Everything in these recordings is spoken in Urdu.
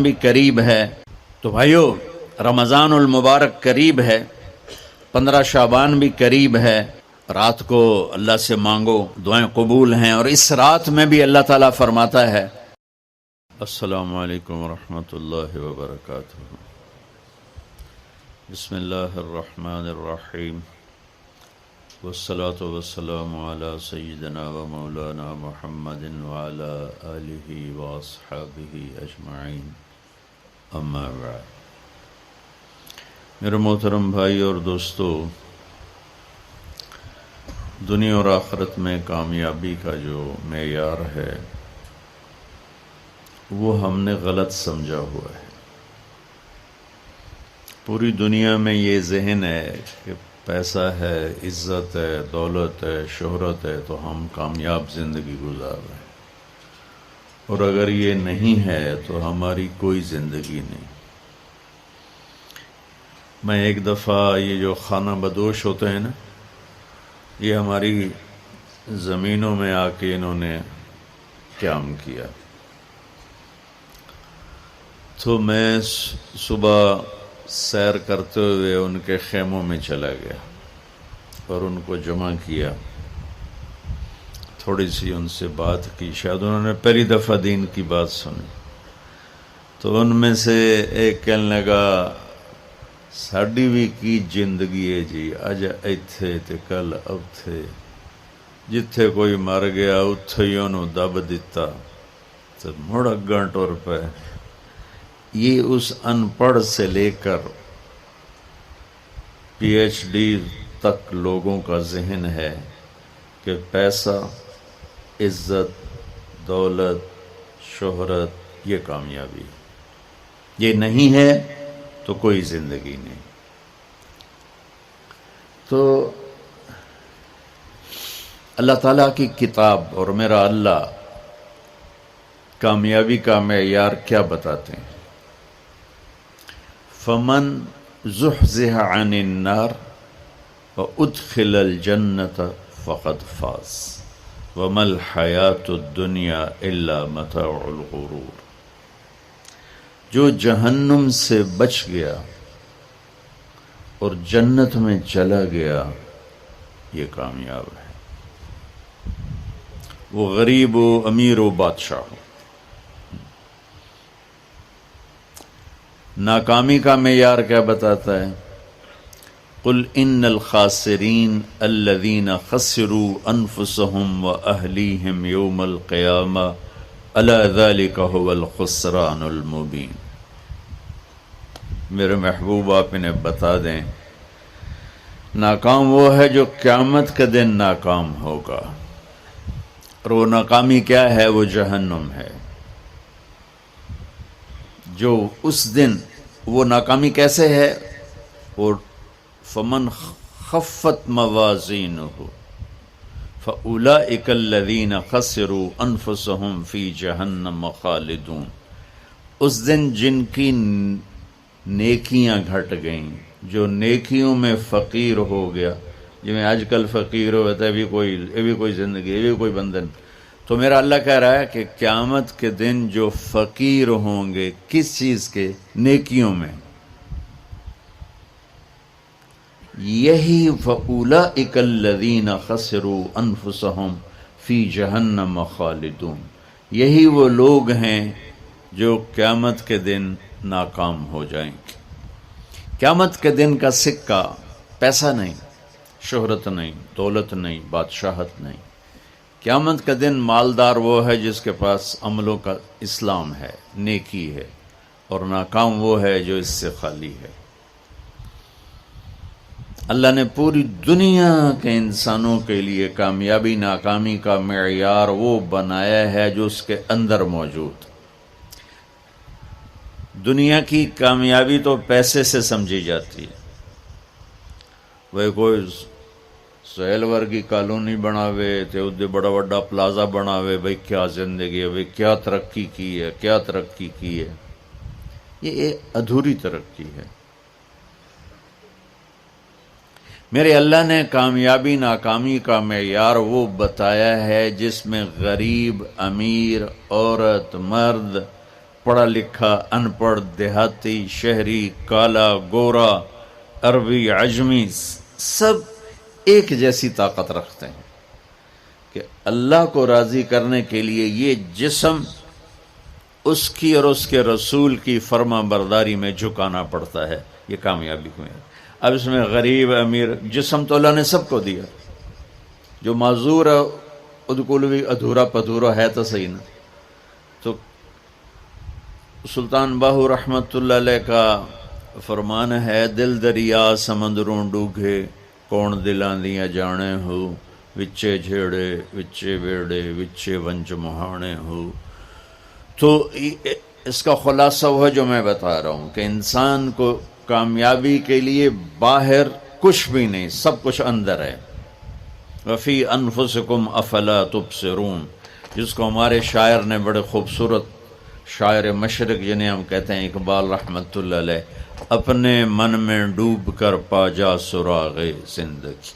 بھی قریب ہے تو بھائیو رمضان المبارک قریب ہے، 15 شعبان بھی قریب ہے۔ رات کو اللہ سے مانگو، دعائیں قبول ہیں، اور اس رات میں بھی اللہ تعالیٰ فرماتا ہے۔ السلام علیکم ورحمۃ اللہ وبرکاتہ۔ بسم اللہ الرحمن الرحیم، والصلاة والسلام علی سیدنا و مولانا محمد وعلی آلہ واصحابہ اجمعین، اما بعد۔ میرے محترم بھائی اور دوستو، دنیا اور آخرت میں کامیابی کا جو معیار ہے وہ ہم نے غلط سمجھا ہوا ہے۔ پوری دنیا میں یہ ذہن ہے کہ پیسہ ہے، عزت ہے، دولت ہے، شہرت ہے تو ہم کامیاب زندگی گزار رہے ہیں، اور اگر یہ نہیں ہے تو ہماری کوئی زندگی نہیں۔ میں ایک دفعہ یہ جو خانہ بدوش ہوتے ہیں نا، یہ ہماری زمینوں میں آ کے انہوں نے قیام کیا، تو میں صبح سیر کرتے ہوئے ان کے خیموں میں چلا گیا اور ان کو جمع کیا، تھوڑی سی ان سے بات کی۔ شاید انہوں نے پہلی دفعہ دین کی بات سنی، تو ان میں سے ایک کہنے لگا، ساڈی بھی کی زندگی ہے جی، اج ایتھے تے کل اوتھے، جتھے کوئی مر گیا اتھے ہی انہوں دب دیتا تو مڑ اگاں ٹر پے۔ یہ اس ان پڑھ سے لے کر پی ایچ ڈی تک لوگوں کا ذہن ہے کہ پیسہ، عزت، دولت، شہرت یہ کامیابی، یہ نہیں ہے تو کوئی زندگی نہیں۔ تو اللہ تعالیٰ کی کتاب اور میرا اللہ کامیابی کا معیار کیا بتاتے ہیں؟ فمن زحزح عن النار وادخل الجنة فقد فاز وما الحیاة الدنیا الا متاع الغرور۔ جو جہنم سے بچ گیا اور جنت میں چلا گیا یہ کامیاب ہے، وہ غریب و امیر و بادشاہ ہو۔ ناکامی کا معیار کیا بتاتا ہے؟ قل ان الخاسرین الذین خسروا انفسهم واہلیہم یوم القیامہ الا ذلک هو الخسران المبین۔ میرے محبوب آپ انہیں بتا دیں، ناکام وہ ہے جو قیامت کے دن ناکام ہوگا، اور وہ ناکامی کیا ہے؟ وہ جہنم ہے۔ جو اس دن وہ ناکامی کیسے ہے؟ وہ فمن خفت موازینہ فاولئک الذین خسروا انفسهم فی جہنم خالدون۔ اس دن جن کی نیکیاں گھٹ گئیں، جو نیکیوں میں فقیر ہو گیا، جو میں آج کل فقیر ہوتا ہے، یہ بھی کوئی زندگی، یہ بھی کوئی بندھن۔ تو میرا اللہ کہہ رہا ہے کہ قیامت کے دن جو فقیر ہوں گے کس چیز کے؟ نیکیوں میں، یہی فَأُولَئِكَ الَّذِينَ خَسِرُوا أَنفُسَهُمْ فِي جَهَنَّمَ خَالِدُونَ۔ یہی وہ لوگ ہیں جو قیامت کے دن ناکام ہو جائیں گے۔ قیامت کے دن کا سکہ پیسہ نہیں، شہرت نہیں، دولت نہیں، بادشاہت نہیں۔ قیامت کا دن مالدار وہ ہے جس کے پاس عملوں کا اسلام ہے، نیکی ہے، اور ناکام وہ ہے جو اس سے خالی ہے۔ اللہ نے پوری دنیا کے انسانوں کے لیے کامیابی ناکامی کا معیار وہ بنایا ہے جو اس کے اندر موجود۔ دنیا کی کامیابی تو پیسے سے سمجھی جاتی ہے، وہ کوئی سہیل ورگی کالونی بناوے تے ادھے بڑا بڑا پلازا بناوے، بھئی کیا زندگی ہے، بھئی کیا ترقی کی ہے، کیا ترقی کی ہے۔ یہ ادھوری ترقی ہے۔ میرے اللہ نے کامیابی ناکامی کا معیار وہ بتایا ہے جس میں غریب، امیر، عورت، مرد، پڑھا لکھا، ان پڑھ، دیہاتی، شہری، کالا، گورا، عربی، عجمی، سب ایک جیسی طاقت رکھتے ہیں کہ اللہ کو راضی کرنے کے لیے یہ جسم اس کی اور اس کے رسول کی فرما برداری میں جھکانا پڑتا ہے. یہ کامیابی ہوئی ہے. اب اس میں غریب امیر، جسم تو اللہ نے سب کو دیا. جو معذور ہے ادکول بھی ادھورا پدھورا ہے تو صحیح نا. تو سلطان باہو رحمت اللہ علیہ کا فرمان ہے، دل دریا سمندروں ڈوگے، کون دلاں دیاں جانے ہو، وچے جھیڑے وچے بیڑے وچے ونج مہانے ہو. تو اس کا خلاصہ وہ جو میں بتا رہا ہوں کہ انسان کو کامیابی کے لیے باہر کچھ بھی نہیں، سب کچھ اندر ہے. وفی انفسکم افلا تبصرون، جس کو ہمارے شاعر نے بڑے خوبصورت، شاعر مشرق جنہیں ہم کہتے ہیں اقبال رحمت اللہ علیہ، اپنے من میں ڈوب کر پا جا سراغ زندگی.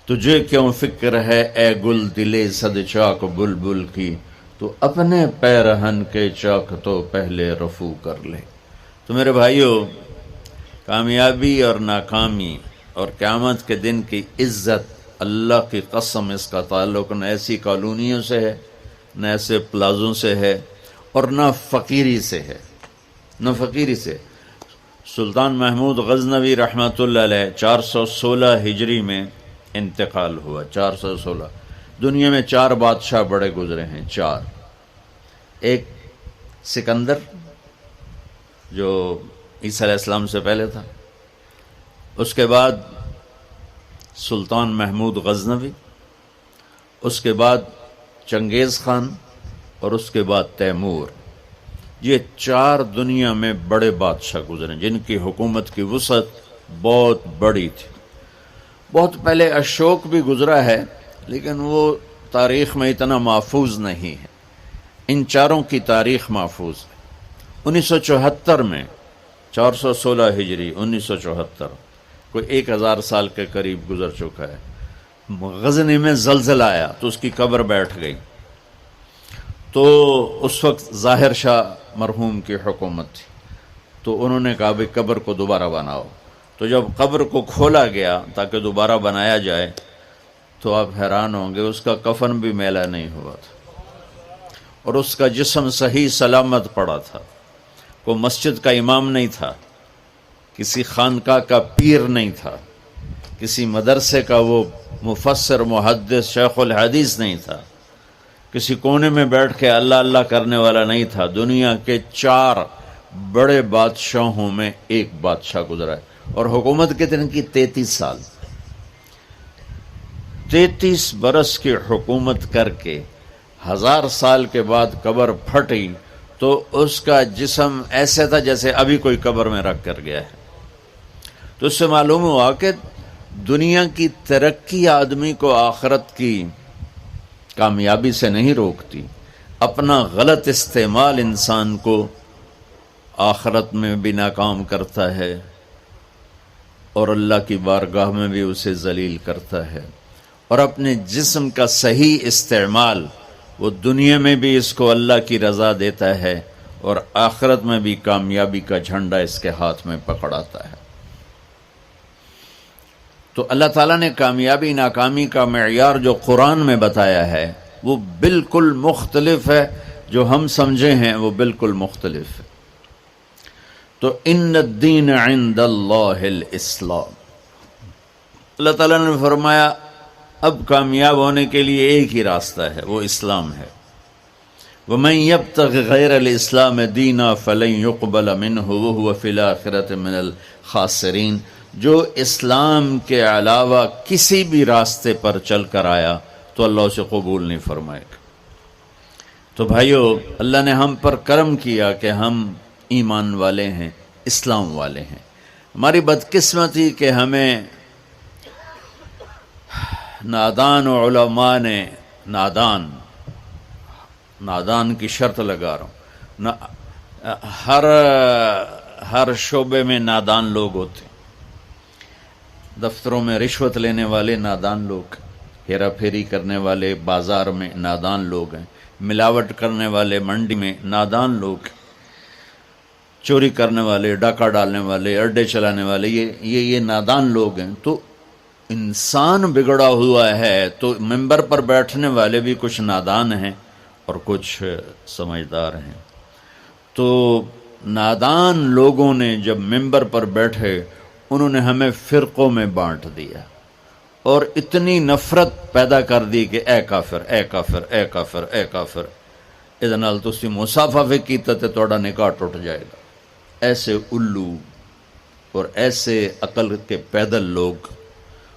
تجھے کیوں فکر ہے اے گل دلے صد چاک بلبل کی، تو اپنے پیرہن کے چاک تو پہلے رفو کر لے. تو میرے بھائیو، کامیابی اور ناکامی اور قیامت کے دن کی عزت، اللہ کی قسم اس کا تعلق نہ ایسی کالونیوں سے ہے، نہ ایسے پلازوں سے ہے، اور نہ فقیری سے ہے، نہ فقیری سے. سلطان محمود غزنوی رحمۃ اللہ علیہ 416 ہجری میں انتقال ہوا. 416. دنیا میں 4 بادشاہ بڑے گزرے ہیں، 4. ایک سکندر جو عیسیٰ علیہ السلام سے پہلے تھا، اس کے بعد سلطان محمود غزنوی، اس کے بعد چنگیز خان، اور اس کے بعد تیمور. یہ 4 دنیا میں بڑے بادشاہ گزرے جن کی حکومت کی وسعت بہت بڑی تھی. بہت پہلے اشوک بھی گزرا ہے، لیکن وہ تاریخ میں اتنا محفوظ نہیں ہے. ان 4 کی تاریخ محفوظ ہے. 1974 میں، 416 ہجری 1974، کوئی 1000 سال کے قریب گزر چکا ہے، غزنی میں زلزلہ آیا تو اس کی قبر بیٹھ گئی. تو اس وقت ظاہر شاہ مرحوم کی حکومت تھی، تو انہوں نے کہا بھئی قبر کو دوبارہ بناؤ. تو جب قبر کو کھولا گیا تاکہ دوبارہ بنایا جائے، تو آپ حیران ہوں گے، اس کا کفن بھی میلا نہیں ہوا تھا، اور اس کا جسم صحیح سلامت پڑا تھا. کوئی مسجد کا امام نہیں تھا، کسی خانقاہ کا پیر نہیں تھا، کسی مدرسے کا وہ مفسر محدث شیخ الحدیث نہیں تھا، کسی کونے میں بیٹھ کے اللہ اللہ کرنے والا نہیں تھا. دنیا کے 4 بڑے بادشاہوں میں ایک بادشاہ گزرا ہے، اور حکومت کتنے کی؟ 33 سال. 33 برس کی حکومت کر کے 1000 سال کے بعد قبر پھٹی تو اس کا جسم ایسے تھا جیسے ابھی کوئی قبر میں رکھ کر گیا ہے. تو اس سے معلوم ہوا کہ دنیا کی ترقی آدمی کو آخرت کی کامیابی سے نہیں روکتی، اپنا غلط استعمال انسان کو آخرت میں بھی ناکام کرتا ہے، اور اللہ کی بارگاہ میں بھی اسے ذلیل کرتا ہے. اور اپنے جسم کا صحیح استعمال وہ دنیا میں بھی اس کو اللہ کی رضا دیتا ہے، اور آخرت میں بھی کامیابی کا جھنڈا اس کے ہاتھ میں پکڑاتا ہے. تو اللہ تعالیٰ نے کامیابی ناکامی کا معیار جو قرآن میں بتایا ہے وہ بالکل مختلف ہے، جو ہم سمجھے ہیں وہ بالکل مختلف ہے. تو ان الدین عند اللہ الاسلام، اللہ تعالیٰ نے فرمایا اب کامیاب ہونے کے لیے ایک ہی راستہ ہے، وہ اسلام ہے. وَمَن يَبْتَغِ غَيْرَ الْإِسْلَامِ دِينًا فَلَن يُقْبَلَ مِنْهُ وَهُوَ فِي الْآخِرَةِ مِنَ الْخَاسِرِينَ. جو اسلام کے علاوہ کسی بھی راستے پر چل کر آیا تو اللہ اسے قبول نہیں فرمائے گا. تو بھائیو، اللہ نے ہم پر کرم کیا کہ ہم ایمان والے ہیں، اسلام والے ہیں. ہماری بدقسمتی کہ ہمیں نادان علماء نے نادان کی شرط لگا رہا ہوں، ہر شعبے میں نادان لوگ ہوتے ہیں. دفتروں میں رشوت لینے والے نادان لوگ، ہیرا پھیری کرنے والے بازار میں نادان لوگ ہیں، ملاوٹ کرنے والے منڈی میں نادان لوگ، چوری کرنے والے، ڈاکہ ڈالنے والے، اڈے چلانے والے، یہ نادان لوگ ہیں۔ تو انسان بگڑا ہوا ہے تو ممبر پر بیٹھنے والے بھی کچھ نادان ہیں اور کچھ سمجھدار ہیں۔ تو نادان لوگوں نے جب ممبر پر بیٹھے انہوں نے ہمیں فرقوں میں بانٹ دیا اور اتنی نفرت پیدا کر دی کہ اے کافر، اے کافر، اے کافر، اے کافر، اس نال تسی مصافحہ بھی کیتا تے تہاڈا نکاح ٹوٹ جائے گا۔ ایسے الو اور ایسے عقل کے پیدل لوگ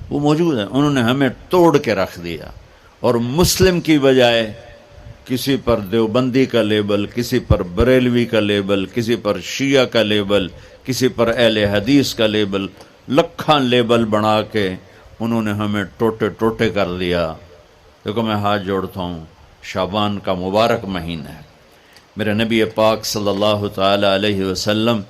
وہ موجود ہیں، انہوں نے ہمیں توڑ کے رکھ دیا، اور مسلم کی بجائے کسی پر دیوبندی کا لیبل، کسی پر بریلوی کا لیبل، کسی پر شیعہ کا لیبل، کسی پر اہل حدیث کا لیبل، لکھاں لیبل بنا کے انہوں نے ہمیں ٹوٹے ٹوٹے کر دیا۔ دیکھو میں ہاتھ جوڑتا ہوں، شعبان کا مبارک مہینہ ہے، میرے نبی پاک صلی اللہ تعالی علیہ وسلم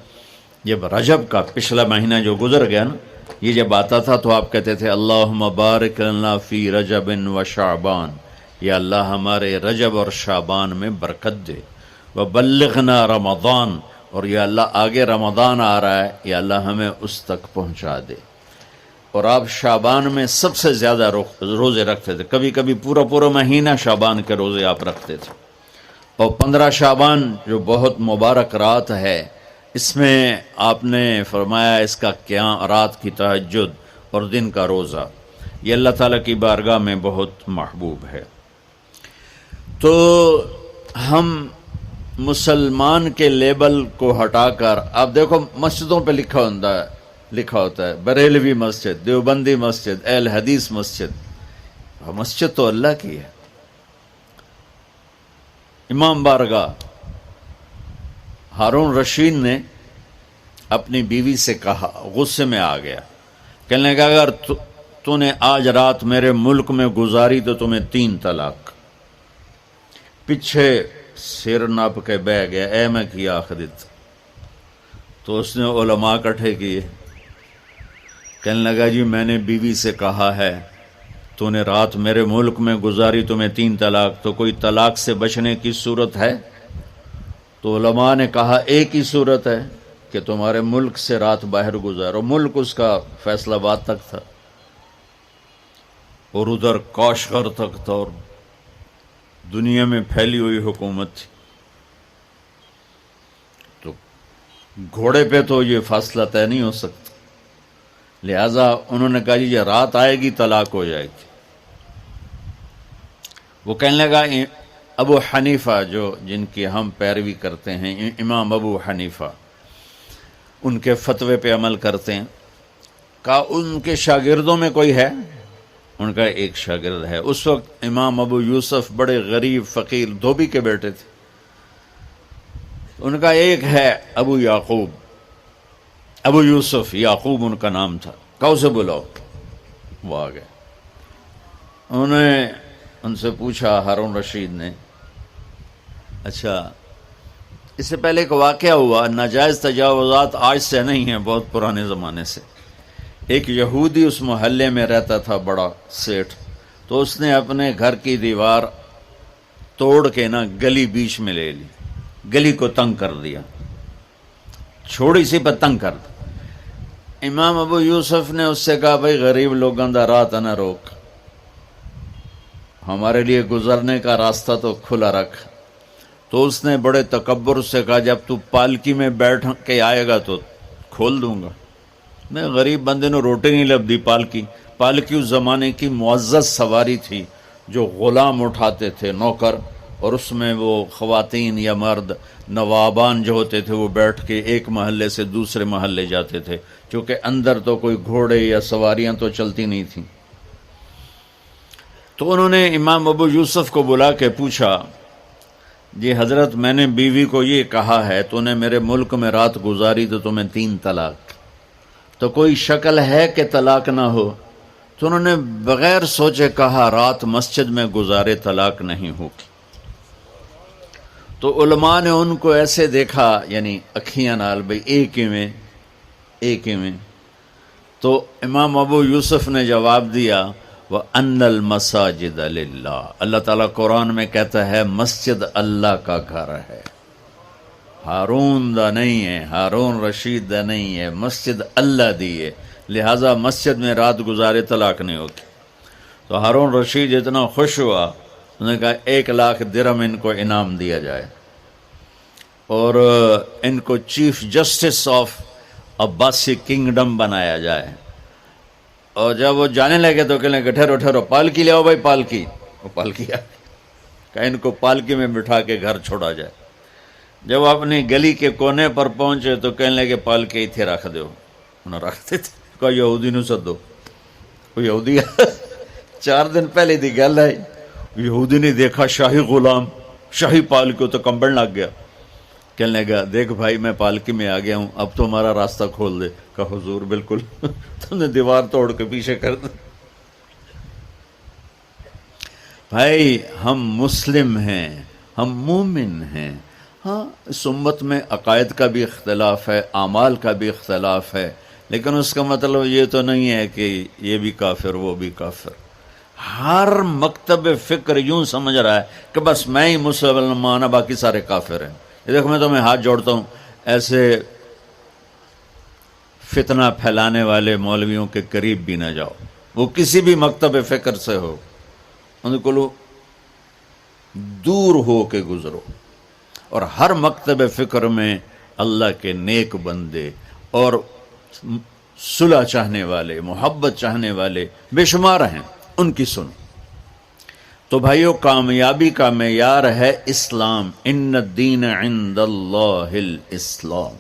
جب رجب کا پچھلا مہینہ جو گزر گیا نا، یہ جب آتا تھا تو آپ کہتے تھے اللہم بارک لنا فی رجب و شعبان، یا اللہ ہمارے رجب اور شعبان میں برکت دے، وبلغنا رمضان، اور یا اللہ آگے رمضان آ رہا ہے، یا اللہ ہمیں اس تک پہنچا دے۔ اور آپ شعبان میں سب سے زیادہ روزے رکھتے تھے، کبھی کبھی پورا مہینہ شعبان کے روزے آپ رکھتے تھے۔ اور 15 شعبان جو بہت مبارک رات ہے، اس میں آپ نے فرمایا اس کا قیام، رات کی تہجد اور دن کا روزہ، یہ اللہ تعالیٰ کی بارگاہ میں بہت محبوب ہے۔ تو ہم مسلمان کے لیبل کو ہٹا کر، آپ دیکھو مسجدوں پہ لکھا ہوتا ہے بریلوی مسجد، دیوبندی مسجد، اہل حدیث مسجد۔ مسجد تو اللہ کی ہے۔ امام بارگاہ ہارون رشید نے اپنی بیوی سے کہا، غصے میں آ گیا، کہنے لگا اگر تو نے آج رات میرے ملک میں گزاری تو تمہیں 3 طلاق۔ پیچھے سر ناپ کے بہ گیا، اے میں کیا آخرت۔ تو اس نے علماء اکٹھے کیے، کہنے لگا جی میں نے بیوی سے کہا ہے تو نے رات میرے ملک میں گزاری تمہیں 3 طلاق، تو کوئی طلاق سے بچنے کی صورت ہے؟ تو علماء نے کہا ایک ہی صورت ہے کہ تمہارے ملک سے رات باہر گزارو۔ ملک اس کا فیصل آباد تک تھا اور ادھر کاشغر تک تھا، اور دنیا میں پھیلی ہوئی حکومت تھی، تو گھوڑے پہ تو یہ فاصلہ طے نہیں ہو سکتا، لہذا انہوں نے کہا جی رات آئے گی طلاق ہو جائے گی۔ وہ کہنے لگا ابو حنیفہ جن کی ہم پیروی کرتے ہیں، امام ابو حنیفہ، ان کے فتوے پہ عمل کرتے ہیں، کہا ان کے شاگردوں میں کوئی ہے؟ ان کا ایک شاگرد ہے۔ اس وقت امام ابو یوسف بڑے غریب فقیر دھوبی کے بیٹے تھے، ان کا ایک ہے ابو یعقوب، ابو یوسف، یعقوب ان کا نام تھا، کہا اسے بلاؤ۔ وہ آ گئے، انہوں نے ان سے پوچھا، ہارون رشید نے، اچھا اس سے پہلے ایک واقعہ ہوا، ناجائز تجاوزات آج سے نہیں ہیں، بہت پرانے زمانے سے۔ ایک یہودی اس محلے میں رہتا تھا، بڑا سیٹھ، تو اس نے اپنے گھر کی دیوار توڑ کے گلی بیچ میں لے لی، گلی کو تنگ کر دیا، چھوڑی سی پر تنگ کر دیا۔ امام ابو یوسف نے اس سے کہا بھائی غریب لوگوں دا راہ نہ روک، ہمارے لیے گزرنے کا راستہ تو کھلا رکھ۔ تو اس نے بڑے تکبر سے کہا جب تو پالکی میں بیٹھ کے آئے گا تو کھول دوں گا۔ میں غریب بندے نے روٹی نہیں لبدی۔ پالکی اس زمانے کی معزز سواری تھی جو غلام اٹھاتے تھے، نوکر، اور اس میں وہ خواتین یا مرد نوابان جو ہوتے تھے وہ بیٹھ کے ایک محلے سے دوسرے محلے جاتے تھے، چونکہ اندر تو کوئی گھوڑے یا سواریاں تو چلتی نہیں تھیں۔ تو انہوں نے امام ابو یوسف کو بلا کے پوچھا، جی حضرت میں نے بیوی کو یہ کہا ہے تو نے میرے ملک میں رات گزاری تو تمہیں 3 طلاق، تو کوئی شکل ہے کہ طلاق نہ ہو؟ تو انہوں نے بغیر سوچے کہا رات مسجد میں گزارے طلاق نہیں ہوگی۔ تو علماء نے ان کو ایسے دیکھا، یعنی اکھیاں نال، بھئی ایک ہی میں۔ تو امام ابو یوسف نے جواب دیا، وَأَنَّ الْمَسَاجِدَ لِلَّهِ، اللہ تعالیٰ قرآن میں کہتا ہے مسجد اللہ کا گھر ہے، ہارون دا نہیں ہے، ہارون رشید دا نہیں ہے، مسجد اللہ دی ہے، لہٰذا مسجد میں رات گزارے طلاق نہیں ہوتی۔ تو ہارون رشید اتنا خوش ہوا، انہوں نے کہا 1,00,000 درہم ان کو انعام دیا جائے اور ان کو chief justice of Abbasi kingdom بنایا جائے۔ اور جب وہ جانے لگے تو کہنے لگے ٹھہرو ٹھہرو، پالکی لے آؤ بھائی، پالکی۔ وہ پالکی آ گئی، کہ ان کو پالکی میں بٹھا کے گھر چھوڑا جائے۔ جب وہ اپنی گلی کے کونے پر پہنچے تو کہنے لگے پالکی اتھے رکھ دو، انہوں نے رکھتے تھے، کہا یہودی نو سدو۔ وہ یہودی 4 دن پہلے دی گل ہے، یہودی نے دیکھا شاہی غلام، شاہی پالکی تو کمبل لگ گیا، کہنے لگا دیکھ بھائی میں پالکی میں آ گیا ہوں، اب تو ہمارا راستہ کھول دے۔ کہا حضور بالکل، تم نے دیوار توڑ کے پیچھے کر دی۔ بھائی ہم مسلم ہیں، ہم مومن ہیں، ہاں اس امت میں عقائد کا بھی اختلاف ہے، اعمال کا بھی اختلاف ہے، لیکن اس کا مطلب یہ تو نہیں ہے کہ یہ بھی کافر وہ بھی کافر۔ ہر مکتب فکر یوں سمجھ رہا ہے کہ بس میں ہی مسلمان ہوں، باقی سارے کافر ہیں۔ یہ دیکھو میں تمہیں ہاتھ جوڑتا ہوں، ایسے فتنہ پھیلانے والے مولویوں کے قریب بھی نہ جاؤ، وہ کسی بھی مکتب فکر سے ہو، ان کو دور ہو کے گزرو۔ اور ہر مکتب فکر میں اللہ کے نیک بندے اور صلح چاہنے والے، محبت چاہنے والے بے شمار ہیں، ان کی سنو۔ تو بھائیو کامیابی کا معیار ہے اسلام، ان الدین عند اللہ الاسلام،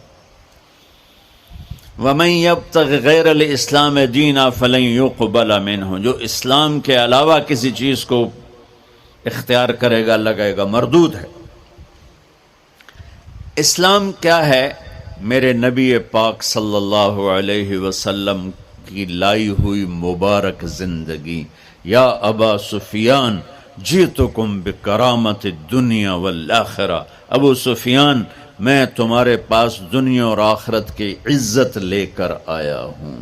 ومن یبتغ غیر الاسلام دینا فلن یقبل منہ، جو اسلام کے علاوہ کسی چیز کو اختیار کرے گا اللہ کہے گا مردود ہے۔ اسلام کیا ہے؟ میرے نبی پاک صلی اللہ علیہ وسلم کی لائی ہوئی مبارک زندگی۔ یا ابا سفیان جیتکم بکرامت الدنیا والآخرہ، ابو سفیان میں تمہارے پاس دنیا اور آخرت کی عزت لے کر آیا ہوں۔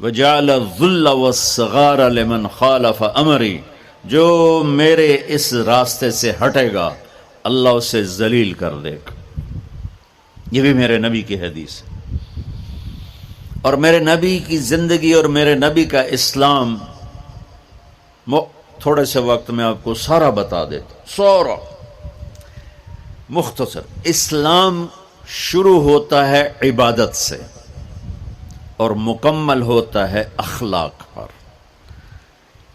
وجعل الذل والصغار لمن خالف امری، جو میرے اس راستے سے ہٹے گا اللہ اسے ذلیل کر دے گا۔ یہ بھی میرے نبی کی حدیث ہے، اور میرے نبی کی زندگی اور میرے نبی کا اسلام تھوڑے سے وقت میں آپ کو سارا بتا دیتا ہوں، سارا مختصر۔ اسلام شروع ہوتا ہے عبادت سے اور مکمل ہوتا ہے اخلاق پر۔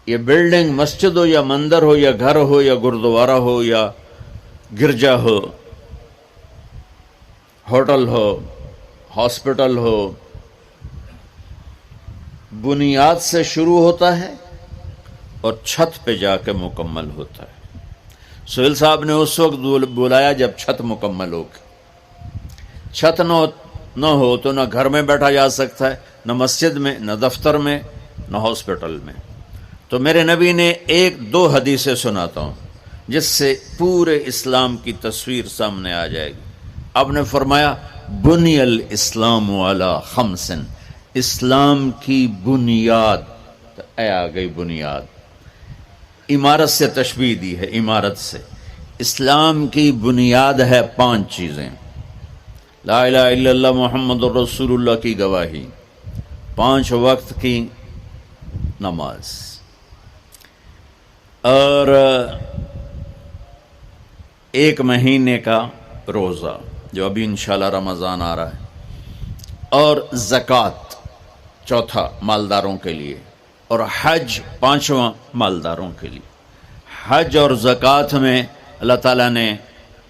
یہ بلڈنگ مسجد ہو یا مندر ہو یا گھر ہو یا گردوارہ ہو یا گرجا ہو، ہوٹل ہو، ہاسپٹل ہو، بنیاد سے شروع ہوتا ہے اور چھت پہ جا کے مکمل ہوتا ہے۔ سہیل صاحب نے اس وقت بلایا جب چھت مکمل ہو گئی۔ چھت نہ ہو تو نہ گھر میں بیٹھا جا سکتا ہے، نہ مسجد میں، نہ دفتر میں، نہ ہاسپٹل میں۔ تو میرے نبی نے 1-2 حدیثیں سناتا ہوں جس سے پورے اسلام کی تصویر سامنے آ جائے گی۔ آپ نے فرمایا بنی الاسلام علی 5، اسلام کی بنیاد، آ گئی بنیاد، عمارت سے تشبیہ دی ہے، عمارت سے۔ اسلام کی بنیاد ہے 5 چیزیں، لا الہ الا اللہ محمد الرسول اللہ کی گواہی، 5 وقت کی نماز، اور 1 مہینے کا روزہ جو ابھی انشاءاللہ رمضان آ رہا ہے، اور زکوٰۃ 4 مالداروں کے لیے، اور حج 5واں مالداروں کے لیے۔ حج اور زکوٰۃ میں اللہ تعالیٰ نے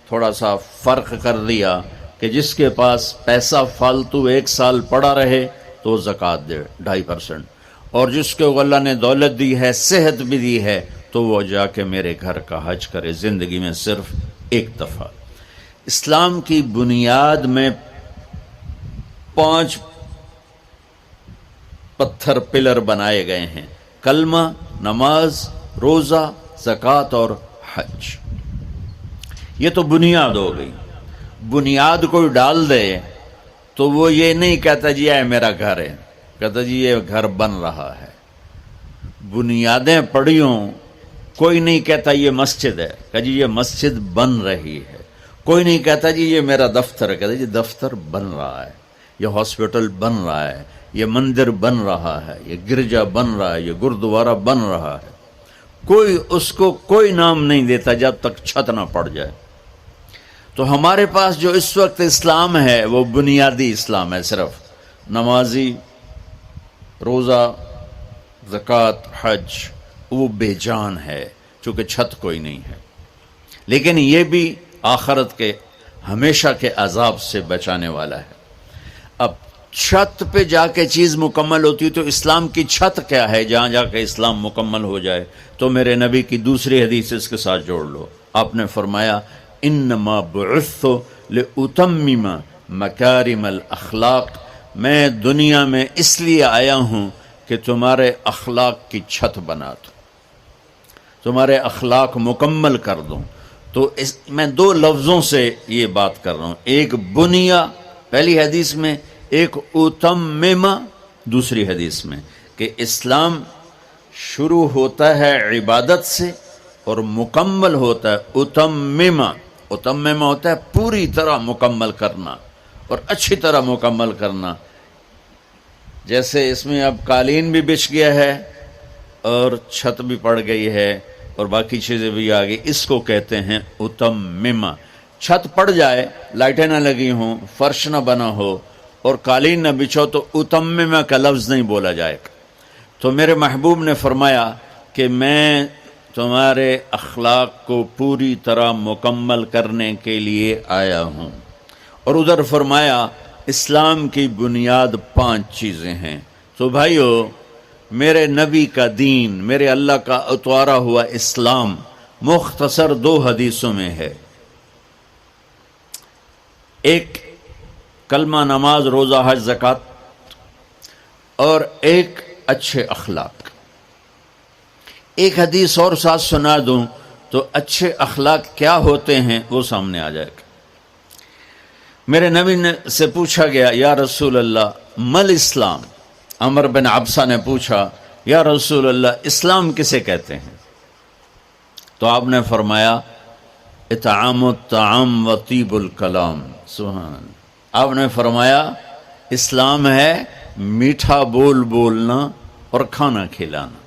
تھوڑا سا فرق کر دیا کہ جس کے پاس پیسہ فالتو 1 سال پڑا رہے تو وہ زکوٰۃ دے 2.5%، اور جس کو اللہ نے دولت دی ہے، صحت بھی دی ہے، تو وہ جا کے میرے گھر کا حج کرے زندگی میں صرف 1 دفعہ۔ اسلام کی بنیاد میں 5 پتھر پلر بنائے گئے ہیں، کلمہ، نماز، روزہ، زکوٰۃ اور حج۔ یہ تو بنیاد ہو گئی۔ بنیاد کوئی ڈال دے تو وہ یہ نہیں کہتا جی یہ میرا گھر ہے، کہتا جی یہ گھر بن رہا ہے، بنیادیں پڑی ہوں، کوئی نہیں کہتا یہ مسجد ہے، کہ جی یہ مسجد بن رہی ہے، کوئی نہیں کہتا جی یہ میرا دفتر ہے، کہتا جی دفتر بن رہا ہے، یہ ہاسپٹل بن رہا ہے، یہ مندر بن رہا ہے، یہ گرجا بن رہا ہے، یہ گردوارہ بن رہا ہے۔ کوئی اس کو کوئی نام نہیں دیتا جب تک چھت نہ پڑ جائے۔ تو ہمارے پاس جو اس وقت اسلام ہے وہ بنیادی اسلام ہے، صرف نمازی، روزہ، زکوٰۃ، حج، وہ بے جان ہے چونکہ چھت کوئی نہیں ہے، لیکن یہ بھی آخرت کے ہمیشہ کے عذاب سے بچانے والا ہے۔ اب چھت پہ جا کے چیز مکمل ہوتی ہے، تو اسلام کی چھت کیا ہے جہاں جا کے اسلام مکمل ہو جائے؟ تو میرے نبی کی دوسری حدیث اس کے ساتھ جوڑ لو، آپ نے فرمایا انما بعثت لاتمم مکارم الاخلاق، میں دنیا میں اس لیے آیا ہوں کہ تمہارے اخلاق کی چھت بنا دوں، تمہارے اخلاق مکمل کر دوں۔ تو میں دو لفظوں سے یہ بات کر رہا ہوں، ایک بنیا پہلی حدیث میں، ایک اتمم دوسری حدیث میں، کہ اسلام شروع ہوتا ہے عبادت سے اور مکمل ہوتا ہے اتمم۔ اتمم ہوتا ہے پوری طرح مکمل کرنا اور اچھی طرح مکمل کرنا۔ جیسے اس میں اب قالین بھی بچھ گیا ہے اور چھت بھی پڑ گئی ہے اور باقی چیزیں بھی آ گئی، اس کو کہتے ہیں اتمم۔ چھت پڑ جائے، لائٹیں نہ لگی ہوں، فرش نہ بنا ہو اور قالین نہ بچھو تو اتمم کا لفظ نہیں بولا جائے گا۔ تو میرے محبوب نے فرمایا کہ میں تمہارے اخلاق کو پوری طرح مکمل کرنے کے لیے آیا ہوں، اور ادھر فرمایا اسلام کی بنیاد 5 چیزیں ہیں۔ تو بھائیو، میرے نبی کا دین، میرے اللہ کا اتوارا ہوا اسلام مختصر 2 حدیثوں میں ہے، ایک کلمہ، نماز، روزہ، حج، زکوٰۃ، اور ایک اچھے اخلاق۔ ایک حدیث اور ساتھ سنا دوں تو اچھے اخلاق کیا ہوتے ہیں وہ سامنے آ جائے گا۔ میرے نبی سے پوچھا گیا یا رسول اللہ مل اسلام، عمر بن عبسہ نے پوچھا یا رسول اللہ اسلام کسے کہتے ہیں؟ تو آپ نے فرمایا اطعام الطعام و طیب الکلام۔ سبحان اللہ۔ آپ نے فرمایا اسلام ہے میٹھا بول بولنا اور کھانا کھلانا۔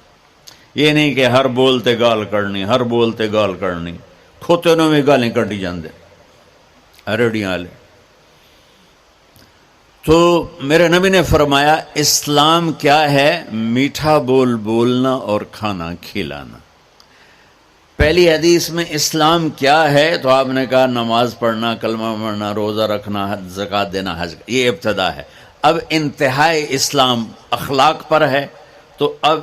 یہ نہیں کہ ہر بولتے گال کرنی، ہر بولتے گال کرنی، کھوتے نوں میں گالیں کٹی جاندے ریڑیاں والے۔ تو میرے نبی نے فرمایا اسلام کیا ہے؟ میٹھا بول بولنا اور کھانا کھلانا۔ پہلی حدیث میں اسلام کیا ہے تو آپ نے کہا نماز پڑھنا، کلمہ پڑھنا، روزہ رکھنا، زکوٰۃ دینا، حج۔ یہ ابتدا ہے۔ اب انتہائی اسلام اخلاق پر ہے۔ تو اب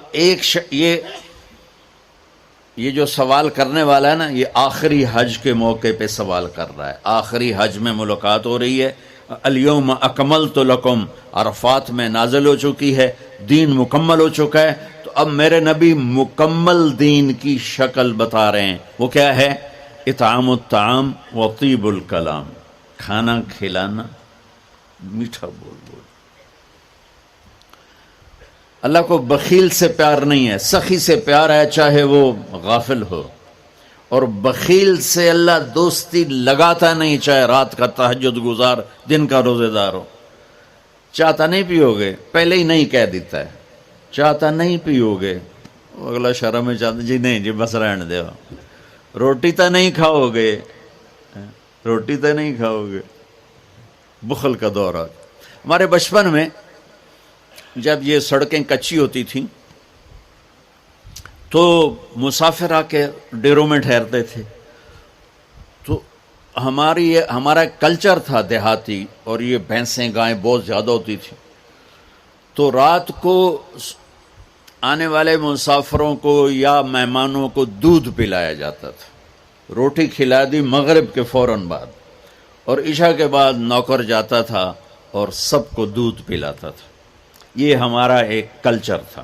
یہ جو سوال کرنے والا ہے نا، یہ آخری حج کے موقع پہ سوال کر رہا ہے۔ آخری حج میں ملاقات ہو رہی ہے، الیوم اکملت لکم عرفات میں نازل ہو چکی ہے، دین مکمل ہو چکا ہے۔ تو اب میرے نبی مکمل دین کی شکل بتا رہے ہیں، وہ کیا ہے؟ اطعام الطعام و طیب الکلام، کھانا کھلانا، میٹھا بول بول۔ اللہ کو بخیل سے پیار نہیں ہے، سخی سے پیار ہے، چاہے وہ غافل ہو۔ اور بخیل سے اللہ دوستی لگاتا نہیں، چاہے رات کا تہجد گزار، دن کا روزے دار ہو۔ چاہتا نہیں پیو گے، پہلے ہی نہیں کہہ دیتا ہے، چاہتا نہیں پیو گے، اگلا شرم میں چاہتا جی نہیں جی بس رہن دے، روٹی تو نہیں کھاؤ گے، روٹی تو نہیں کھاؤ گے۔ بخل کا دور آ۔ ہمارے بچپن میں جب یہ سڑکیں کچی ہوتی تھیں تو مسافر آ کے ڈیروں میں ٹھہرتے تھے، تو ہمارا کلچر تھا دیہاتی، اور یہ بھینسیں گائیں بہت زیادہ ہوتی تھی، تو رات کو آنے والے مسافروں کو یا مہمانوں کو دودھ پلایا جاتا تھا۔ روٹی کھلا دی مغرب کے فوراً بعد، اور عشاء کے بعد نوکر جاتا تھا اور سب کو دودھ پلاتا تھا۔ یہ ہمارا ایک کلچر تھا۔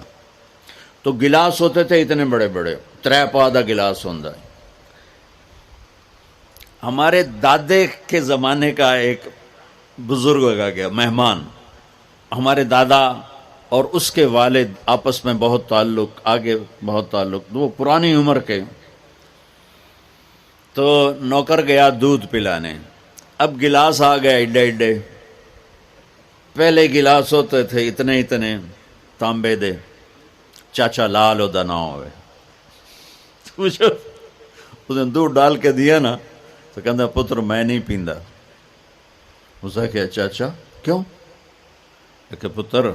تو گلاس ہوتے تھے اتنے بڑے بڑے، 3 پا دا گلاس ہوندا ہے۔ ہمارے دادے کے زمانے کا ایک بزرگ کا گیا مہمان. ہمارے دادا اور اس کے والد آپس میں بہت تعلق، آگے بہت تعلق، وہ پرانی عمر کے. تو نوکر گیا دودھ پلانے. اب گلاس آ گئے ایڈے ایڈے. پہلے گلاس ہوتے تھے اتنے اتنے تانبے دے. چاچا لال دا نہ ہوئے. اس نے دودھ ڈال کے دیا نا تو کہتا پتر میں نہیں پیندا. اس نے کہا چاچا کیوں؟ کہ پتر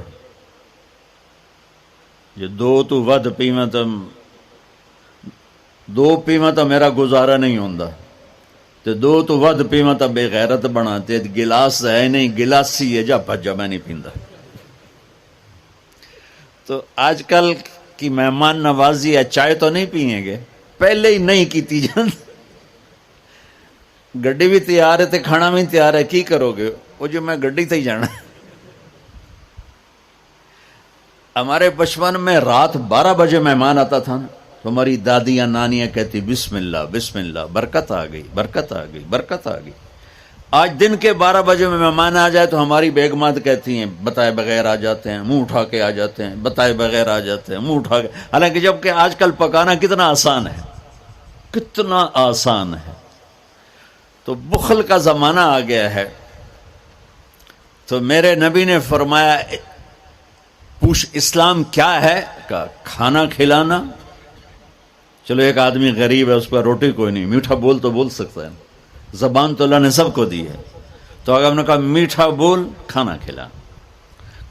یہ دو تو ود پیواں تو دو پیواں تو میرا گزارا نہیں ہوندا تے دو تو ود پیواں تو بے غیرت بنا تے گلاس ہے نہیں گلاسی ہے جا بھجا میں نہیں پیندا. تو آج کل کی مہمان نوازی ہے چائے تو نہیں پئیں گے پہلے ہی نہیں کیتی جاندی. گڈی بھی تیار ہے تے کھانا بھی تیار ہے کی کرو گے؟ وہ جو میں گڈی تے ہی جانا. ہمارے بچپن میں رات 12 بجے مہمان آتا تھا نا تو ہماری دادیاں نانیاں کہتی بسم اللہ بسم اللہ، برکت آ گئی برکت آ گئی برکت آ گئی. آج دن کے 12 بجے میں مہمان آ جائے تو ہماری بیگمات کہتی ہیں بتائے بغیر آ جاتے ہیں، منہ اٹھا کے آ جاتے ہیں، بتائے بغیر آ جاتے ہیں، منہ اٹھا کے. حالانکہ جب کہ آج کل پکانا کتنا آسان ہے، کتنا آسان ہے. تو بخل کا زمانہ آ گیا ہے. تو میرے نبی نے فرمایا پوچھ اسلام کیا ہے؟ کہا کھانا کھلانا. چلو ایک آدمی غریب ہے اس پر روٹی کوئی نہیں، میٹھا بول تو بول سکتا ہے، زبان تو اللہ نے سب کو دی ہے. تو اگر ہم نے کہا میٹھا بول کھانا کھلا.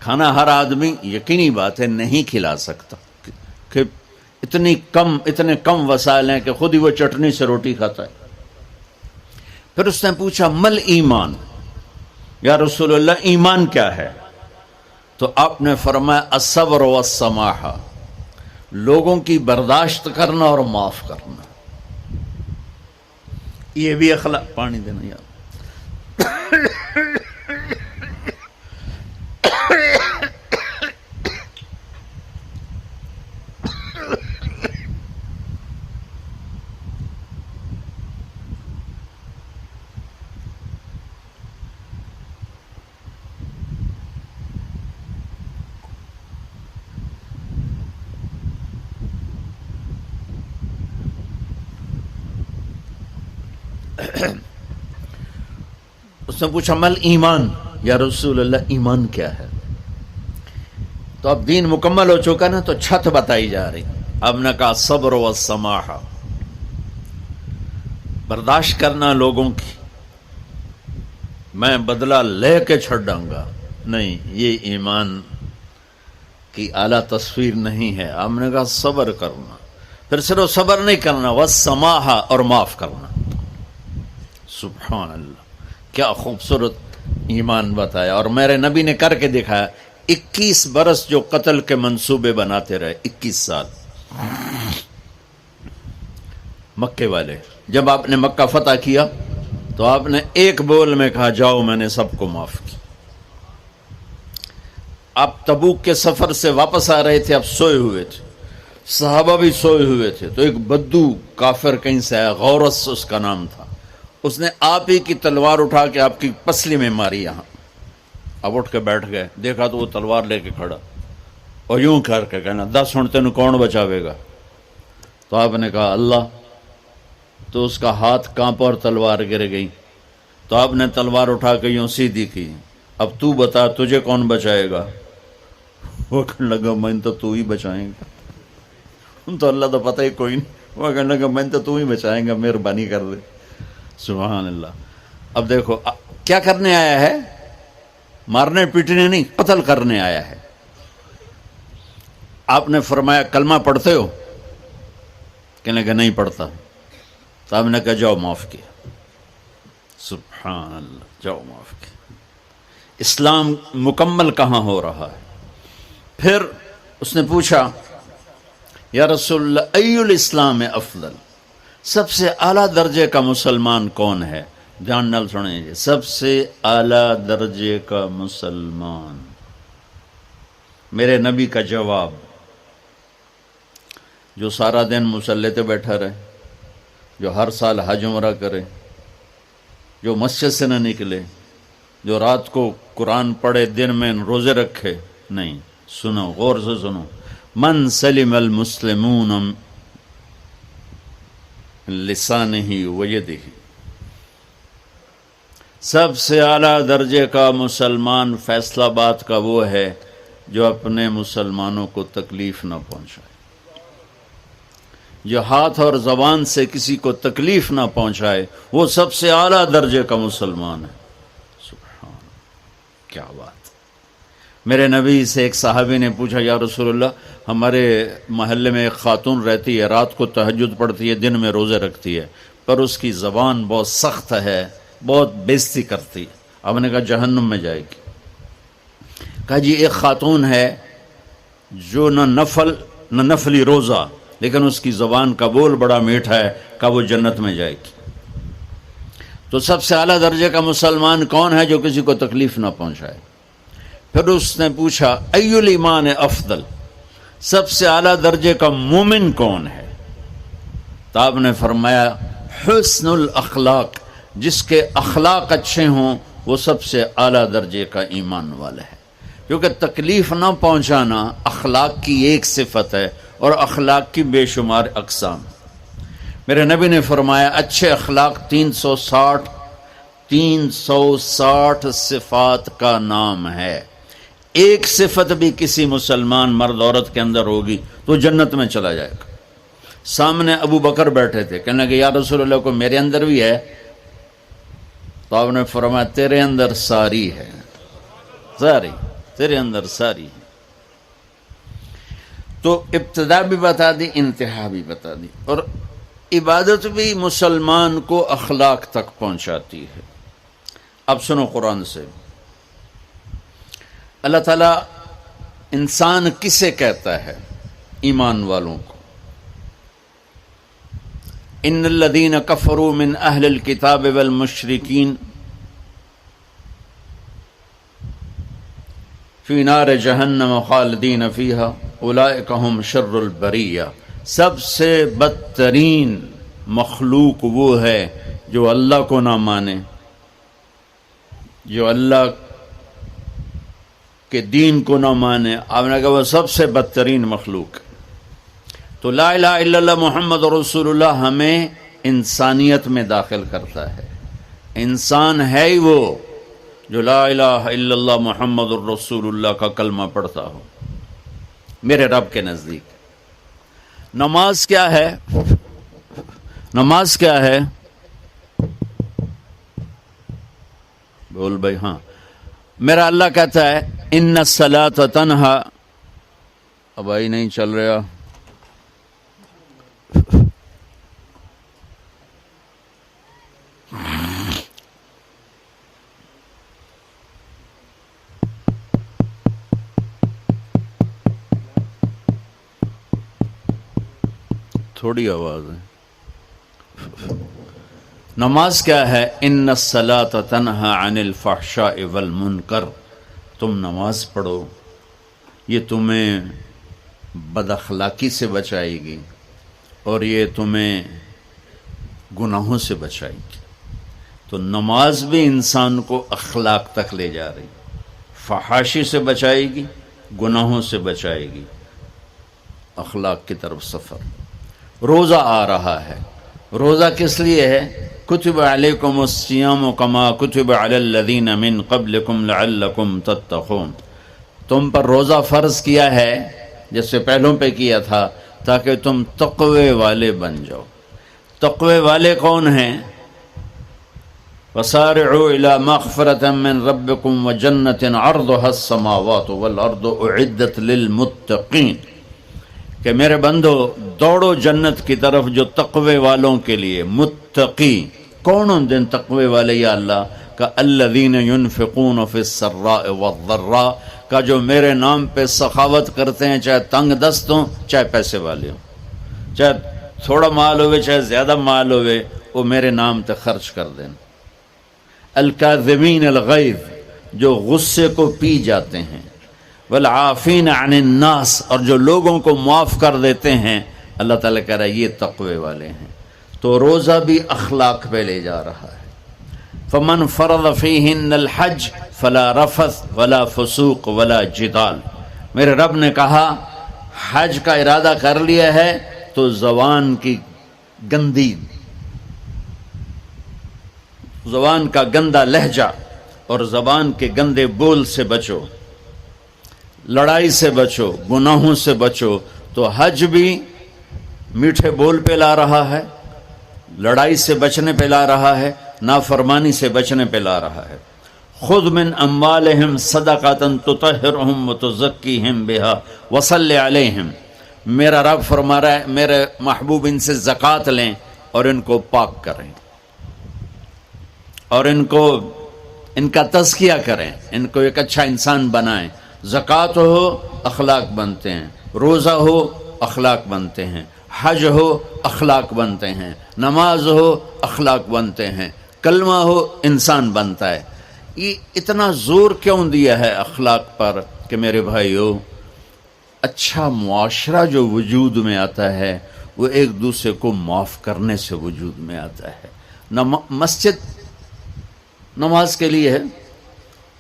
کھانا ہر آدمی یقینی بات ہے نہیں کھلا سکتا کہ اتنے کم وسائل ہیں کہ خود ہی وہ چٹنی سے روٹی کھاتا ہے. پھر اس نے پوچھا مل ایمان، یا رسول اللہ ایمان کیا ہے؟ تو آپ نے فرمایا الصبر والسماحہ، لوگوں کی برداشت کرنا اور معاف کرنا. یہ بھی اخلاق. پانی دینا یار. اس نے پوچھا مل ایمان، یا رسول اللہ ایمان کیا ہے؟ تو اب دین مکمل ہو چکا نا تو چھت بتائی جا رہی. اب نے کہا صبر و سماحہ، برداشت کرنا لوگوں کی. میں بدلہ لے کے چھڑوں گا نہیں، یہ ایمان کی اعلیٰ تصویر نہیں ہے. آپ نے کہا صبر کرنا. پھر صرف صبر نہیں کرنا، والسماحہ اور معاف کرنا. سبحان اللہ، کیا خوبصورت ایمان بتایا. اور میرے نبی نے کر کے دکھایا. 21 برس جو قتل کے منصوبے بناتے رہے، 21 سال. مکے والے جب آپ نے مکہ فتح کیا تو آپ نے ایک بول میں کہا جاؤ میں نے سب کو معاف کیا. آپ تبوک کے سفر سے واپس آ رہے تھے، آپ سوئے ہوئے تھے، صحابہ بھی سوئے ہوئے تھے. تو ایک بدو کافر کہیں سے آیا، غورس اس کا نام تھا. اس نے آپ ہی کی تلوار اٹھا کے آپ کی پسلی میں ماری یہاں. اب اٹھ کے بیٹھ گئے، دیکھا تو وہ تلوار لے کے کھڑا اور یوں کر کے کہنا 10 ہن تینوں کون بچاوے گا؟ تو آپ نے کہا اللہ. تو اس کا ہاتھ کانپا اور تلوار گر گئی. تو آپ نے تلوار اٹھا کے یوں سیدھی کی. اب تو بتا تجھے کون بچائے گا؟ وہ کہنے لگا میں تو ہی بچائیں گا. تو اللہ تو پتہ ہی کوئی نہیں. وہ کہنے لگا میں تو ہی بچائیں گا، مہربانی کر دے. سبحان اللہ. اب دیکھو کیا کرنے آیا ہے، مارنے پیٹنے نہیں، قتل کرنے آیا ہے. آپ نے فرمایا کلمہ پڑھتے ہو؟ کہنے لگا نہیں پڑھتا. تو آپ نے کہا جاؤ معاف کیا. سبحان اللہ، جاؤ معاف کیا. اسلام مکمل کہاں ہو رہا ہے. پھر اس نے پوچھا یا رسول اللہ ای الاسلام افضل، سب سے اعلیٰ درجے کا مسلمان کون ہے؟ دھیان نال سنیں، سب سے اعلیٰ درجے کا مسلمان. میرے نبی کا جواب، جو سارا دن مصلی پہ بیٹھا رہے، جو ہر سال حج عمرہ کرے، جو مسجد سے نہ نکلے، جو رات کو قرآن پڑھے دن میں روزے رکھے، نہیں. سنو، غور سے سنو. من سلم المسلمون لسانہ ویدہ، سب سے اعلیٰ درجے کا مسلمان فیصلہ بات کا وہ ہے جو اپنے مسلمانوں کو تکلیف نہ پہنچائے، جو ہاتھ اور زبان سے کسی کو تکلیف نہ پہنچائے، وہ سب سے اعلیٰ درجے کا مسلمان ہے. سبحان اللہ، کیا بات. میرے نبی سے ایک صحابی نے پوچھا، یا رسول اللہ، ہمارے محلے میں ایک خاتون رہتی ہے، رات کو تہجد پڑھتی ہے، دن میں روزے رکھتی ہے، پر اس کی زبان بہت سخت ہے، بہت بےزتی کرتی ہے. آپ نے کہا جہنم میں جائے گی. کہا جی ایک خاتون ہے جو نہ نفلی روزہ، لیکن اس کی زبان کا بول بڑا میٹھا ہے، کہا وہ جنت میں جائے گی. تو سب سے اعلیٰ درجے کا مسلمان کون ہے؟ جو کسی کو تکلیف نہ پہنچائے. پھر اس نے پوچھا ای الایمان افضل، سب سے اعلیٰ درجے کا مومن کون ہے؟ تو آپ نے فرمایا حسن الاخلاق، جس کے اخلاق اچھے ہوں وہ سب سے اعلیٰ درجے کا ایمان والا ہے. کیونکہ تکلیف نہ پہنچانا اخلاق کی ایک صفت ہے، اور اخلاق کی بے شمار اقسام. میرے نبی نے فرمایا اچھے اخلاق 360 صفات کا نام ہے. ایک صفت بھی کسی مسلمان مرد عورت کے اندر ہوگی تو جنت میں چلا جائے گا. سامنے ابو بکر بیٹھے تھے، کہنے لگے یا رسول اللہ کو میرے اندر بھی ہے؟ تو آپ نے فرمایا تیرے اندر ساری ہے، ساری تیرے اندر ساری ہے. تو ابتدا بھی بتا دی، انتہا بھی بتا دی. اور عبادت بھی مسلمان کو اخلاق تک پہنچاتی ہے. اب سنو قرآن سے، اللہ تعالیٰ انسان کسے کہتا ہے؟ ایمان والوں کو. ان الذین کفروا من اہل الکتاب والمشرکین فی نار جہنم خالدین فیہا اولئک ہم شر البریہ. سب سے بدترین مخلوق وہ ہے جو اللہ کو نہ مانے، جو اللہ کہ دین کو نہ مانے. آپ نے کہا وہ سب سے بدترین مخلوق. تو لا الہ الا اللہ محمد رسول اللہ ہمیں انسانیت میں داخل کرتا ہے. انسان ہے ہی وہ جو لا الہ الا اللہ محمد رسول اللہ کا کلمہ پڑھتا ہو. میرے رب کے نزدیک نماز کیا ہے؟ نماز کیا ہے؟ بول بھائی. ہاں، میرا اللہ کہتا ہے ان الصلاۃ تنہا. اب آئی نہیں چل رہا. تھوڑی آواز ہے. نماز کیا ہے؟ ان الصلاۃ تنہا عن الفحشاء والمنکر. تم نماز پڑھو، یہ تمہیں بد اخلاقی سے بچائے گی اور یہ تمہیں گناہوں سے بچائے گی. تو نماز بھی انسان کو اخلاق تک لے جا رہی، فحاشی سے بچائے گی، گناہوں سے بچائے گی، اخلاق کی طرف سفر. روزہ آ رہا ہے. روزہ کس لیے ہے؟ کتب علیکم الصیام کما کتب علی الذین من قبلکم لعلکم تتقون. تم پر روزہ فرض کیا ہے جس سے پہلوں پہ کیا تھا تاکہ تم تقوی والے بن جاؤ. تقوی والے کون ہیں؟ وسارعوا الی مغفرۃ من ربکم وجنۃ عرضها السماوات والارض اعدت للمتقین. کہ میرے بندو دوڑو جنت کی طرف جو تقوی والوں کے لیے. متقی کون ان دن تقوی والے یا اللہ کا؟ الذین ينفقون فی السراء والضراء، کا جو میرے نام پہ سخاوت کرتے ہیں، چاہے تنگ دست ہوں چاہے پیسے والے ہوں، چاہے تھوڑا مال ہوئے چاہے زیادہ مال ہوئے، وہ میرے نام پہ خرچ کر دیں. الکاظمین الغیظ، جو غصے کو پی جاتے ہیں. والعافین عن الناس، اور جو لوگوں کو معاف کر دیتے ہیں. اللہ تعالیٰ کہہ رہا ہے یہ تقوی والے ہیں. تو روزہ بھی اخلاق پہ لے جا رہا ہے. فمن فرض فیہن الحج فلا رفث ولا فسوق ولا جدال. میرے رب نے کہا حج کا ارادہ کر لیا ہے تو زبان کی گندی، زبان کا گندا لہجہ اور زبان کے گندے بول سے بچو، لڑائی سے بچو، گناہوں سے بچو. تو حج بھی میٹھے بول پہ لا رہا ہے، لڑائی سے بچنے پہ لا رہا ہے، نافرمانی سے بچنے پہ لا رہا ہے. خذ من اموالہم صدقۃ تطہرہم وتزکیہم بہا وصلی علیہم. میرا رب فرما رہا ہے میرے محبوب ان سے زکوٰۃ لیں اور ان کو پاک کریں اور ان کا تزکیہ کریں، ان کو ایک اچھا انسان بنائیں. زکوٰۃ ہو اخلاق بنتے ہیں، روزہ ہو اخلاق بنتے ہیں، حج ہو اخلاق بنتے ہیں، نماز ہو اخلاق بنتے ہیں، کلمہ ہو انسان بنتا ہے. یہ اتنا زور کیوں دیا ہے اخلاق پر کہ میرے بھائیو اچھا معاشرہ جو وجود میں آتا ہے وہ ایک دوسرے کو معاف کرنے سے وجود میں آتا ہے. مسجد نماز کے لیے ہے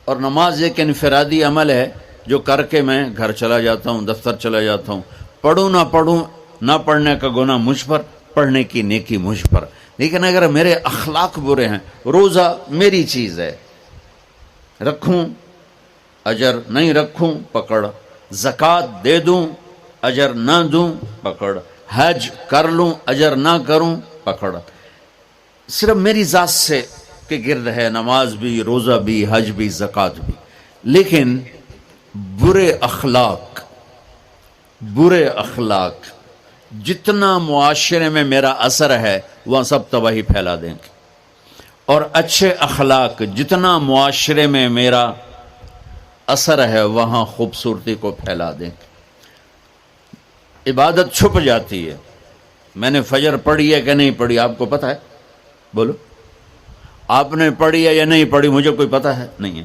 اور نماز ایک انفرادی عمل ہے جو کر کے میں گھر چلا جاتا ہوں، دفتر چلا جاتا ہوں. پڑھوں نہ پڑھوں، نہ پڑھنے کا گناہ مجھ پر، پڑھنے کی نیکی مجھ پر. لیکن اگر میرے اخلاق برے ہیں، روزہ میری چیز ہے، رکھوں اجر، نہیں رکھوں پکڑ، زکوٰۃ دے دوں اجر نہ دوں پکڑ، حج کر لوں اجر نہ کروں پکڑ. صرف میری ذات سے کے گرد ہے نماز بھی، روزہ بھی، حج بھی، زکوٰۃ بھی. لیکن برے اخلاق جتنا معاشرے میں میرا اثر ہے وہاں سب تباہی پھیلا دیں گے، اور اچھے اخلاق جتنا معاشرے میں میرا اثر ہے وہاں خوبصورتی کو پھیلا دیں گے. عبادت چھپ جاتی ہے. میں نے فجر پڑھی ہے کہ نہیں پڑھی آپ کو پتہ ہے؟ بولو، آپ نے پڑھی ہے یا نہیں پڑھی؟ مجھے کوئی پتہ ہے نہیں ہے.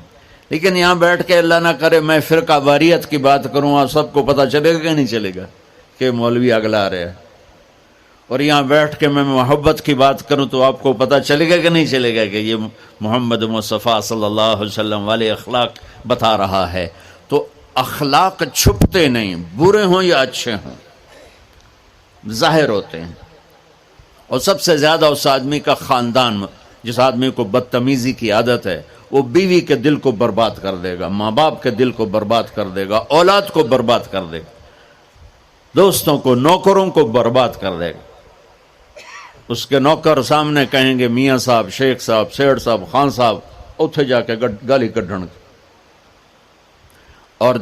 لیکن یہاں بیٹھ کے اللہ نہ کرے میں فرقہ واریت کی بات کروں، آپ سب کو پتہ چلے گا کہ نہیں چلے گا کہ مولوی اگلا رہے ہیں. اور یہاں بیٹھ کے میں محبت کی بات کروں تو آپ کو پتہ چلے گا کہ نہیں چلے گا کہ یہ محمد مصطفیٰ صلی اللہ علیہ وسلم والے اخلاق بتا رہا ہے. تو اخلاق چھپتے نہیں، برے ہوں یا اچھے ہوں ظاہر ہوتے ہیں. اور سب سے زیادہ اس آدمی کا خاندان، جس آدمی کو بدتمیزی کی عادت ہے وہ بیوی کے دل کو برباد کر دے گا، ماں باپ کے دل کو برباد کر دے گا، اولاد کو برباد کر دے گا، دوستوں کو، نوکروں کو برباد کر دے گا. اس کے نوکر سامنے کہیں گے میاں صاحب، شیخ صاحب، سیٹھ صاحب، خان صاحب، اتھے جا کے گالی کڈھن. اور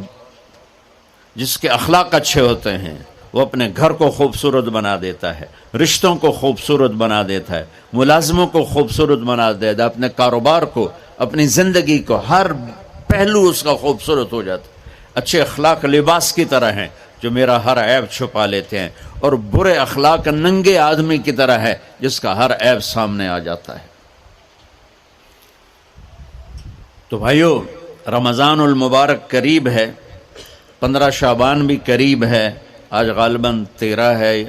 جس کے اخلاق اچھے ہوتے ہیں وہ اپنے گھر کو خوبصورت بنا دیتا ہے، رشتوں کو خوبصورت بنا دیتا ہے، ملازموں کو خوبصورت بنا دیتا ہے، اپنے کاروبار کو، اپنی زندگی کو، ہر پہلو اس کا خوبصورت ہو جاتا ہے. اچھے اخلاق لباس کی طرح ہیں جو میرا ہر عیب چھپا لیتے ہیں، اور برے اخلاق ننگے آدمی کی طرح ہے جس کا ہر عیب سامنے آ جاتا ہے. تو بھائیو رمضان المبارک قریب ہے، 15 شعبان بھی قریب ہے. آج غالباً 13 ہے،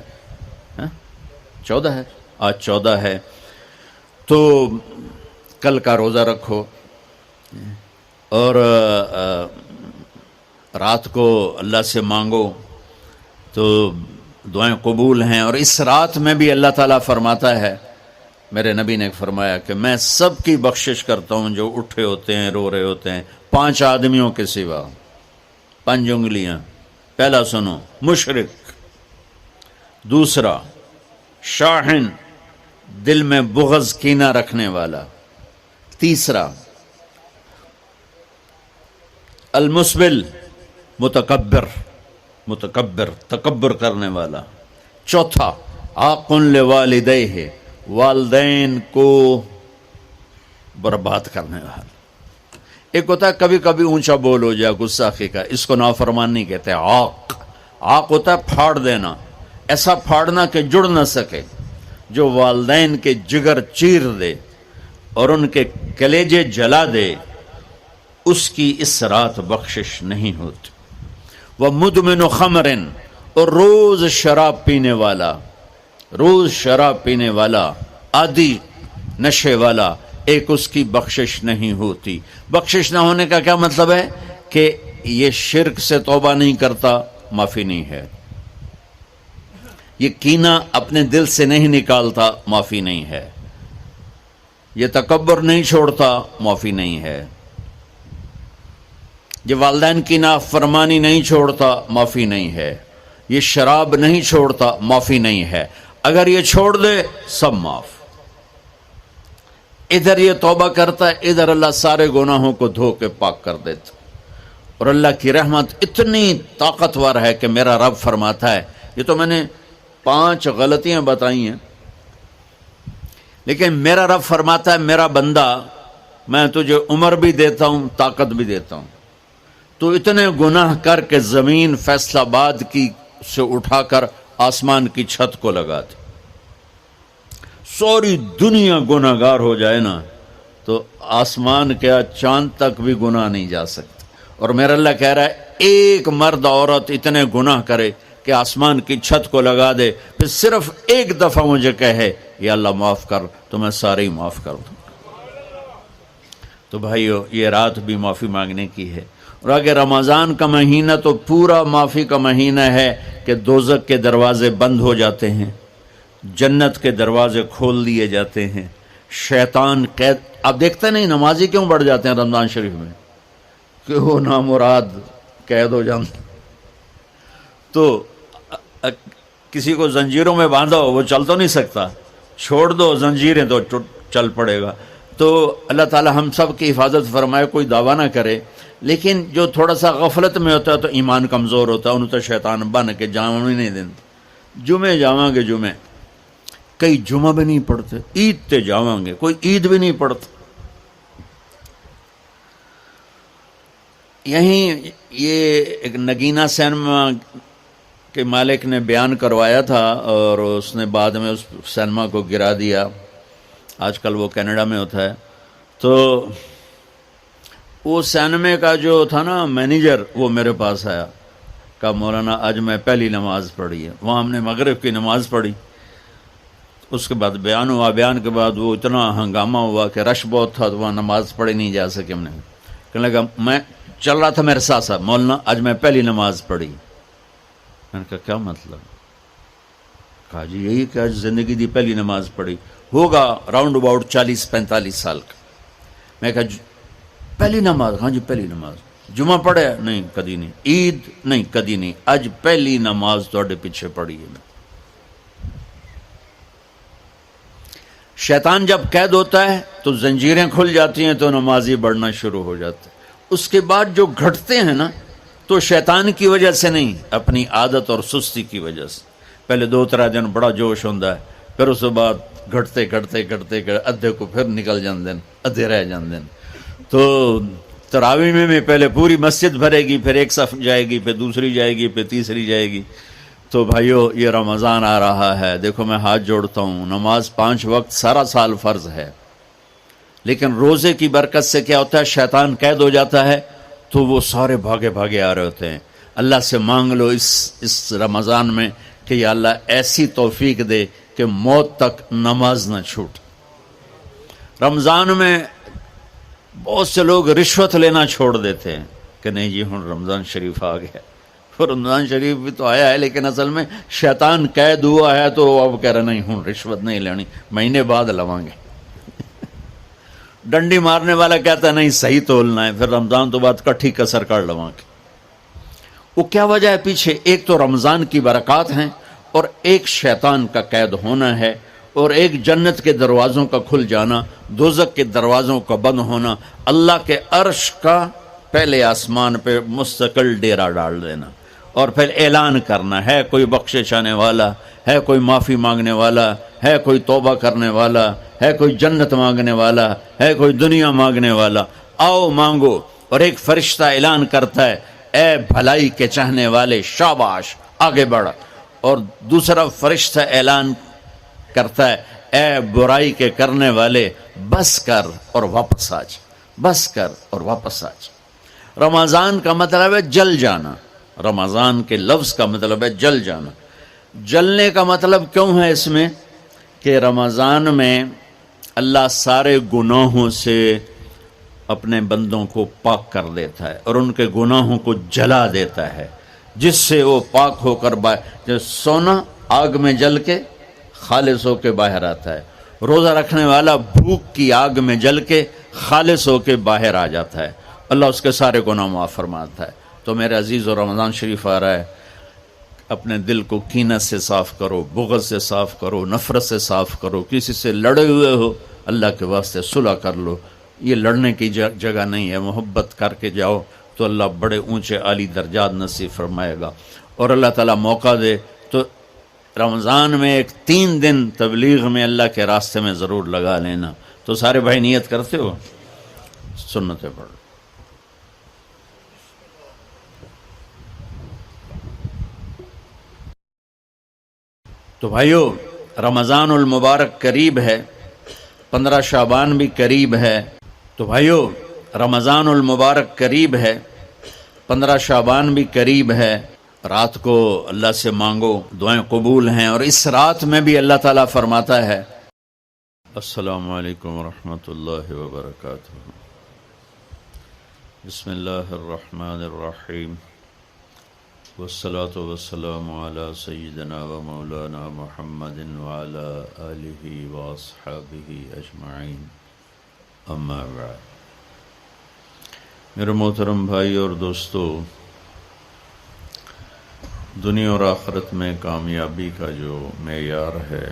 14 ہے، آج 14 ہے. تو کل کا روزہ رکھو اور رات کو اللہ سے مانگو تو دعائیں قبول ہیں. اور اس رات میں بھی اللہ تعالیٰ فرماتا ہے، میرے نبی نے فرمایا کہ میں سب کی بخشش کرتا ہوں جو اٹھے ہوتے ہیں، رو رہے ہوتے ہیں، 5 آدمیوں کے سوا. 5 انگلیاں. پہلا سنو، مشرک. دوسرا شاحن، دل میں بغض کینہ رکھنے والا. تیسرا المسبل، متکبر تکبر کرنے والا. چوتھا عاق لوالدیہ، والدین کو برباد کرنے والا. ایک ہوتا ہے کبھی کبھی اونچا بول ہو جائے گستاخی کا، اس کو نافرمان نہیں کہتے. عاق ہوتا ہے پھاڑ دینا، ایسا پھاڑنا کہ جڑ نہ سکے، جو والدین کے جگر چیر دے اور ان کے کلیجے جلا دے، اس کی اس رات بخشش نہیں ہوتی. وَمُدْمِنُ خَمْرٍ، اور روز شراب پینے والا، عادی نشے والا ایک اس کی بخشش نہیں ہوتی۔ بخشش نہ ہونے کا کیا مطلب ہے؟ کہ یہ شرک سے توبہ نہیں کرتا، معافی نہیں ہے، یہ کینہ اپنے دل سے نہیں نکالتا، معافی نہیں ہے، یہ تکبر نہیں چھوڑتا، معافی نہیں ہے، یہ والدین کی نافرمانی نہیں چھوڑتا، معافی نہیں ہے، یہ شراب نہیں چھوڑتا، معافی نہیں ہے۔ اگر یہ چھوڑ دے سب معاف۔ ادھر یہ توبہ کرتا ہے، ادھر اللہ سارے گناہوں کو دھو کے پاک کر دیتا۔ اور اللہ کی رحمت اتنی طاقتور ہے کہ میرا رب فرماتا ہے، یہ تو میں نے 5 غلطیاں بتائی ہیں، لیکن میرا رب فرماتا ہے میرا بندہ میں تجھے عمر بھی دیتا ہوں، طاقت بھی دیتا ہوں، تو اتنے گناہ کر کے زمین فیصل آباد کی سے اٹھا کر آسمان کی چھت کو لگا دے، ساری دنیا گناہ گار ہو جائے نا تو آسمان کیا چاند تک بھی گناہ نہیں جا سکتے۔ اور میرا اللہ کہہ رہا ہے ایک مرد عورت اتنے گناہ کرے کہ آسمان کی چھت کو لگا دے، پھر صرف ایک دفعہ مجھے کہے یا اللہ معاف کر، تو میں سارے ہی معاف کر دوں۔ تو بھائیو یہ رات بھی معافی مانگنے کی ہے۔ اور اگر رمضان کا مہینہ تو پورا معافی کا مہینہ ہے کہ دوزخ کے دروازے بند ہو جاتے ہیں، جنت کے دروازے کھول دیے جاتے ہیں، شیطان قید۔ آپ دیکھتے نہیں نمازی کیوں بڑھ جاتے ہیں رمضان شریف میں؟ کہ وہ نامراد قید ہو جاتے، تو کسی کو زنجیروں میں باندھا ہو وہ چل تو نہیں سکتا، چھوڑ دو زنجیریں تو چل پڑے گا۔ تو اللہ تعالی ہم سب کی حفاظت فرمائے، کوئی دعویٰ نہ کرے، لیکن جو تھوڑا سا غفلت میں ہوتا ہے تو ایمان کمزور ہوتا ہے، انہوں تو شیطان بن کے جاؤں ہی نہیں دیں۔ جمعے جاواں گے، جمعے کئی جمعہ بھی نہیں پڑھتے، عید تے جاواں گے، کوئی عید بھی نہیں پڑھتا۔ یہیں یہ ایک نگینہ سینما کے مالک نے بیان کروایا تھا اور اس نے بعد میں اس سینما کو گرا دیا، آج کل وہ کینیڈا میں ہوتا ہے۔ تو وہ سینمے کا جو تھا نا مینیجر، وہ میرے پاس آیا، کہا مولانا آج میں پہلی نماز پڑھی ہے۔ وہاں ہم نے مغرب کی نماز پڑھی، اس کے بعد بیان ہوا، بیان کے بعد وہ اتنا ہنگامہ ہوا کہ رش بہت تھا تو وہاں نماز پڑھی نہیں جا سکے۔ ہم نے کہنے لگا، میں چل رہا تھا میرے ساتھ ساتھ، مولانا آج میں پہلی نماز پڑھی۔ میں نے کہا کیا مطلب؟ کہا جی یہی کہ آج زندگی دی پہلی نماز پڑھی، ہوگا راؤنڈ اباؤٹ 40-45 سال کا۔ میں کہا پہلی نماز؟ ہاں جی پہلی نماز۔ جمعہ پڑھے؟ نہیں کدی نہیں۔ عید؟ نہیں کدی نہیں۔ آج پہلی نماز تواڈے پیچھے پڑھی ہے۔ شیطان جب قید ہوتا ہے تو زنجیریں کھل جاتی ہیں تو نمازی بڑھنا شروع ہو جاتے ہیں۔ اس کے بعد جو گھٹتے ہیں نا تو شیطان کی وجہ سے نہیں، اپنی عادت اور سستی کی وجہ سے۔ پہلے 2-3 دن بڑا جوش ہوتا ہے، پھر اس کے بعد گھٹتے ادھے کو پھر نکل جاندے، ادھے رہ جاندے۔ تو تراویح میں پہلے پوری مسجد بھرے گی، پھر ایک صف جائے گی، پھر دوسری جائے گی، پھر تیسری جائے گی۔ تو بھائیو یہ رمضان آ رہا ہے، دیکھو میں ہاتھ جوڑتا ہوں، نماز 5 وقت سارا سال فرض ہے، لیکن روزے کی برکت سے کیا ہوتا ہے، شیطان قید ہو جاتا ہے تو وہ سارے بھاگے آ رہے ہوتے ہیں۔ اللہ سے مانگ لو اس رمضان میں کہ یا اللہ ایسی توفیق دے کہ موت تک نماز نہ چھوٹ۔ رمضان میں بہت سے لوگ رشوت لینا چھوڑ دیتے ہیں کہ نہیں جی ہن رمضان شریف آ گیا۔ رمضان شریف بھی تو آیا ہے، لیکن اصل میں شیطان قید ہوا ہے تو اب کہہ رہے نہیں ہن رشوت نہیں لینی، مہینے بعد لواں گے۔ ڈنڈی مارنے والا کہتا ہے نہیں صحیح تولنا ہے، پھر رمضان تو بعد کٹھی کسر کر لواں گے۔ وہ کیا وجہ ہے پیچھے؟ ایک تو رمضان کی برکات ہیں، اور ایک شیطان کا قید ہونا ہے، اور ایک جنت کے دروازوں کا کھل جانا، دوزخ کے دروازوں کا بند ہونا، اللہ کے عرش کا پہلے آسمان پہ مستقل ڈیرا ڈال دینا، اور پھر اعلان کرنا ہے کوئی بخشش آنے والا ہے، کوئی معافی مانگنے والا ہے، کوئی توبہ کرنے والا ہے، کوئی جنت مانگنے والا ہے، کوئی دنیا مانگنے والا، آؤ مانگو۔ اور ایک فرشتہ اعلان کرتا ہے اے بھلائی کے چاہنے والے شاباش آگے بڑھ، اور دوسرا فرشتہ اعلان کرتا ہے اے برائی کے کرنے والے بس کر اور واپس آ جا، بس کر اور واپس آ جا۔ رمضان کا مطلب ہے جل جانا، رمضان کے لفظ کا مطلب ہے جل جانا۔ جلنے کا مطلب کیوں ہے اس میں کہ رمضان میں اللہ سارے گناہوں سے اپنے بندوں کو پاک کر دیتا ہے اور ان کے گناہوں کو جلا دیتا ہے، جس سے وہ پاک ہو کر جو سونا آگ میں جل کے خالص ہو کے باہر آتا ہے، روزہ رکھنے والا بھوک کی آگ میں جل کے خالص ہو کے باہر آ جاتا ہے، اللہ اس کے سارے گناہ معاف فرماتا ہے۔ تو میرے عزیز، اور رمضان شریف آ رہا ہے، اپنے دل کو کینت سے صاف کرو، بغض سے صاف کرو، نفرت سے صاف کرو، کسی سے لڑے ہوئے ہو اللہ کے واسطے صلح کر لو، یہ لڑنے کی جگہ نہیں ہے، محبت کر کے جاؤ تو اللہ بڑے اونچے عالی درجات نصیب فرمائے گا۔ اور اللہ تعالیٰ موقع دے تو رمضان میں ایک 3 دن تبلیغ میں اللہ کے راستے میں ضرور لگا لینا۔ تو سارے بھائی نیت کرتے ہو؟ سنتیں پڑھ۔ تو بھائیو، رمضان المبارک قریب ہے، 15 شعبان بھی قریب ہے۔ تو بھائیو، رمضان المبارک قریب ہے، 15 شعبان بھی قریب ہے۔ رات کو اللہ سے مانگو، دعائیں قبول ہیں، اور اس رات میں بھی اللہ تعالیٰ فرماتا ہے۔ السلام علیکم ورحمۃ اللہ وبرکاتہ۔ بسم اللہ الرحمن الرحیم، والصلاة والسلام علی سیدنا و مولانا محمد وعلی آلہ واصحابہ اجمعین، اما بعد۔ میرے محترم بھائی اور دوستو، دنیا اور آخرت میں کامیابی کا جو معیار ہے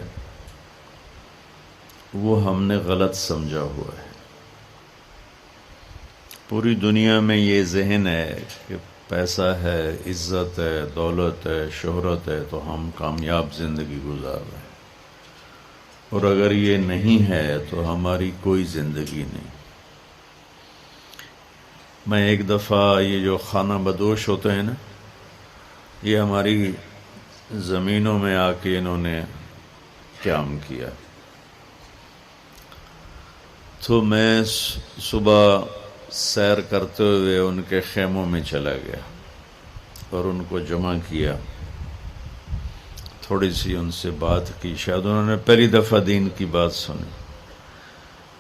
وہ ہم نے غلط سمجھا ہوا ہے۔ پوری دنیا میں یہ ذہن ہے کہ پیسہ ہے، عزت ہے، دولت ہے، شہرت ہے تو ہم کامیاب زندگی گزار رہے ہیں، اور اگر یہ نہیں ہے تو ہماری کوئی زندگی نہیں۔ میں ایک دفعہ یہ جو خانہ بدوش ہوتے ہیں نا، یہ ہماری زمینوں میں آ کے انہوں نے قیام کیا، تو میں صبح سیر کرتے ہوئے ان کے خیموں میں چلا گیا اور ان کو جمع کیا، تھوڑی سی ان سے بات کی، شاید انہوں نے پہلی دفعہ دین کی بات سنی۔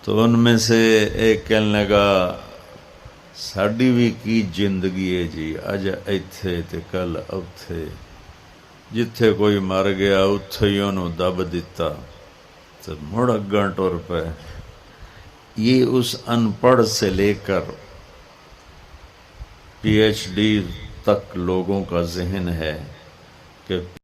تو ان میں سے ایک کہنے لگا، ساڈی بھی کی زندگی ہے جی، اج ایتھے تے کل اوتھے، جتھے کوئی مر گیا اتھے ہی انہوں دب دیتا تو مڑ اگاں ٹر پے۔ یہ اس ان پڑھ سے لے کر پی ایچ ڈی تک لوگوں کا ذہن ہے کہ